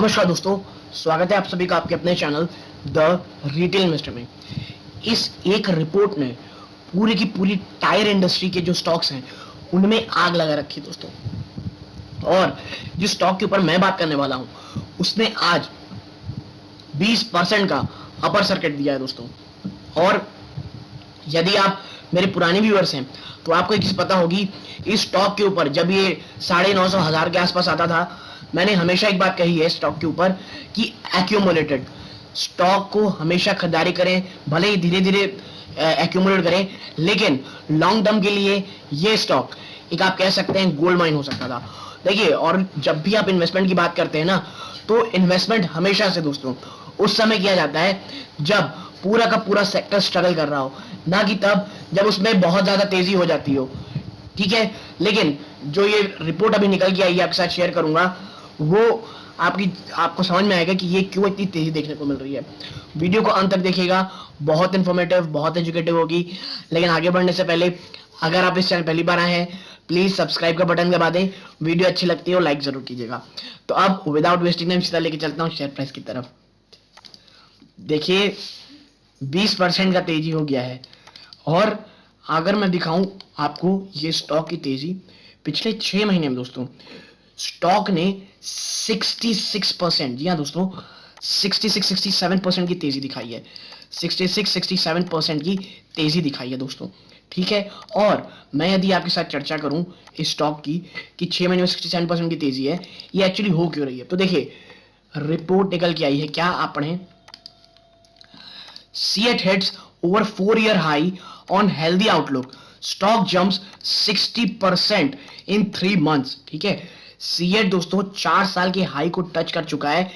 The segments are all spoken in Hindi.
नमस्कार दोस्तों, स्वागत है आप सभी का आपके अपने चैनल द रिटेल इन्वेस्टर में। इस एक रिपोर्ट ने पूरी की पूरी टायर इंडस्ट्री के जो स्टॉक्स हैं उनमें आग लगा रखी दोस्तों। और जिस स्टॉक के ऊपर मैं बात करने वाला हूं उसने आज 20% का अपर सर्किट दिया है दोस्तों। और यदि आप मेरे पुराने व्यूअर्स हैं तो आपको एक चीज पता होगी, इस स्टॉक के ऊपर जब ये 950 के आसपास आता था, मैंने हमेशा एक बात कही है स्टॉक के ऊपर कि एक्यूमुलेटेड स्टॉक को हमेशा खरीदारी करें, भले ही धीरे धीरे एक्यूमुलेट करें, लेकिन लॉन्ग टर्म के लिए ये स्टॉक एक आप कह सकते हैं गोल्ड माइन हो सकता था। देखिए, और जब भी आप इन्वेस्टमेंट की बात करते हैं ना, तो इन्वेस्टमेंट हमेशा से दोस्तों उस समय किया जाता है जब पूरा का पूरा सेक्टर स्ट्रगल कर रहा हो, ना कि तब जब उसमें बहुत ज्यादा तेजी हो जाती हो। ठीक है, लेकिन जो ये रिपोर्ट अभी निकल के आई है आपके साथ शेयर करूंगा, वो आपको समझ में आएगा कि ये क्यों इतनी तेजी देखने को मिल रही है। वीडियो को अंत तक देखिएगा, बहुत इन्फॉर्मेटिव, बहुत एजुकेटिव होगी। लेकिन आगे बढ़ने से पहले अगर आप इस चैनल पहली बार आए हैं, प्लीज सब्सक्राइब का बटन दबा दें। वीडियो अच्छी लगती है लाइक जरूर कीजिएगा। तो अब विदाउट वेस्टिंग टाइम सीधा लेके चलता हूँ शेयर प्राइस की तरफ। देखिए 20% का तेजी हो गया है। और अगर मैं दिखाऊं आपको ये स्टॉक की तेजी पिछले 6 महीने में दोस्तों, स्टॉक ने 66%, जी हाँ दोस्तों 66-67% की तेजी दिखाई है। 66-67% की तेजी दिखाई है दोस्तों। ठीक है, और मैं यदि आपके साथ चर्चा करूं इस स्टॉक की कि 6 महीने में 67% की तेजी है, ये एक्चुअली हो क्यों रही है, तो देखिए रिपोर्ट निकल के आई है। क्या आप पढ़ें, CET hits over 4-year high on healthy outlook. Stock jumps 60% in 3 months. ठीक है, CET दोस्तों 4 साल के हाई को टच कर चुका है।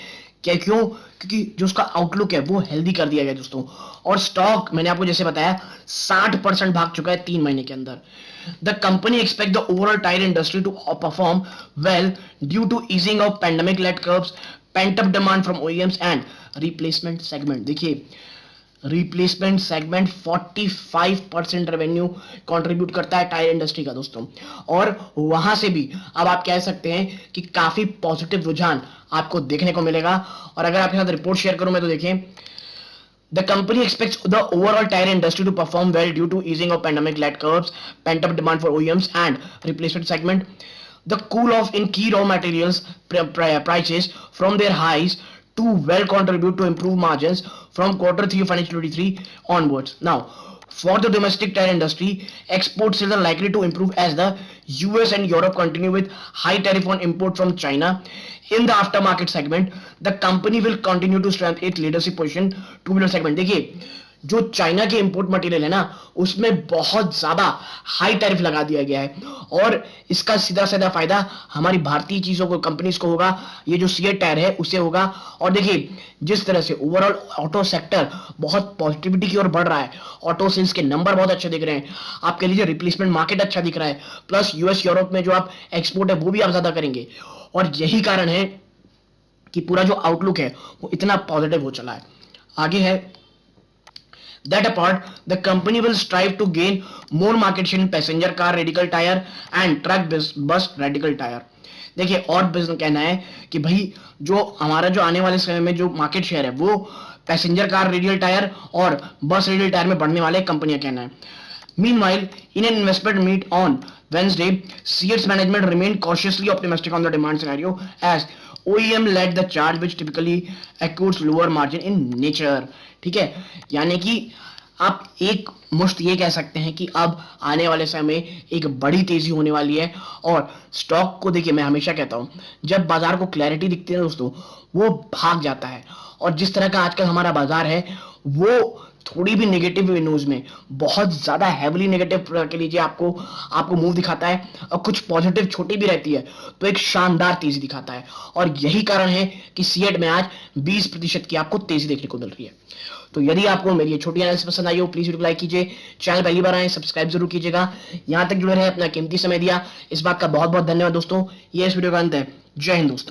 क्या क्यों? क्योंकि जो उसका आउटलुक है वो हेल्दी कर दिया गया दोस्तों। और स्टॉक मैंने आपको जैसे बताया 60% भाग चुका है 3 महीने के अंदर। The company expect the overall tire industry to perform well due to easing of pandemic-led curbs, pent-up demand from OEMs and replacement segment. देखिए रिप्लेसमेंट सेगमेंट 45% रेवेन्यू कंट्रीब्यूट करता है टायर इंडस्ट्री का दोस्तों। और वहां से भी अब आप कह सकते हैं कि काफी पॉजिटिव रुझान आपको देखने को मिलेगा। और अगर आपके साथ रिपोर्ट शेयर करूं मैं, तो देखें, The company expects the overall tire industry to perform well due to easing of pandemic-led curves, pent-up demand for OEMs and replacement segment. The cool-off in key raw materials prices from their highs to well contribute to improve margins from Q3 of financial 23 onwards. Now, for the domestic tire industry, export sales are likely to improve as the US and Europe continue with high tariff on import from China. In the aftermarket segment, the company will continue to strengthen its leadership position two-wheeler segment. देखिए, जो चाइना के इंपोर्ट मटेरियल है ना, उसमें बहुत ज्यादा हाई टैरिफ लगा दिया गया है। और इसका सीधा सीधा फायदा हमारी भारतीय चीजों को, कंपनीज को होगा। ये जो सीएट टायर है उसे होगा। और देखिए जिस तरह से ओवरऑल ऑटो सेक्टर बहुत पॉजिटिविटी की ओर बढ़ रहा है, ऑटो सेल्स के नंबर बहुत अच्छे दिख रहे हैं, आप कह लीजिए रिप्लेसमेंट मार्केट अच्छा दिख रहा है, प्लस यूएस यूरोप में जो आप एक्सपोर्ट है वो भी आप ज्यादा करेंगे। और यही कारण है कि पूरा जो आउटलुक है वो इतना पॉजिटिव हो चला है। आगे है, That apart, the company will strive to gain more market share in passenger car radial tire and truck bus radial tire. देखिए, और बिजनेस कहना है कि भाई जो हमारा जो आने वाले समय में जो मार्केट शेयर है वो पैसेंजर कार रेडियल टायर और बस रेडियल टायर में बढ़ने वाले कंपनियां कहना है। Meanwhile, in an investment meet on Wednesday, CET's management remained cautiously optimistic on the demand scenario as OEM led the charge, which typically accords lower margin in nature. ठीक है, यानी कि आप एक मुश्त ये कह सकते हैं कि अब आने वाले समय में एक बड़ी तेजी होने वाली है। और स्टॉक को देखिए, मैं हमेशा कहता हूं जब बाजार को क्लैरिटी दिखती है दोस्तों, वो भाग जाता है। और जिस तरह का आजकल हमारा बाजार है, वो थोड़ी भी नेगेटिव न्यूज में बहुत ज्यादा हैवीली नेगेटिव के लीजिए आपको मूव दिखाता है, और कुछ पॉजिटिव छोटी भी रहती है तो एक शानदार तेजी दिखाता है। और यही कारण है कि सीएट में आज 20% की आपको तेजी देखने को मिल रही है। तो यदि आपको मेरी ये छोटी एनालिसिस पसंद आई हो, प्लीज वीडियो को लाइक कीजिए, चैनल पहली बार आए सब्सक्राइब जरूर कीजिएगा। यहां तक जुड़े रहे, अपना कीमती समय दिया, इस बात का बहुत बहुत धन्यवाद दोस्तों। ये इस वीडियो का अंत है। जय हिंद दोस्तों।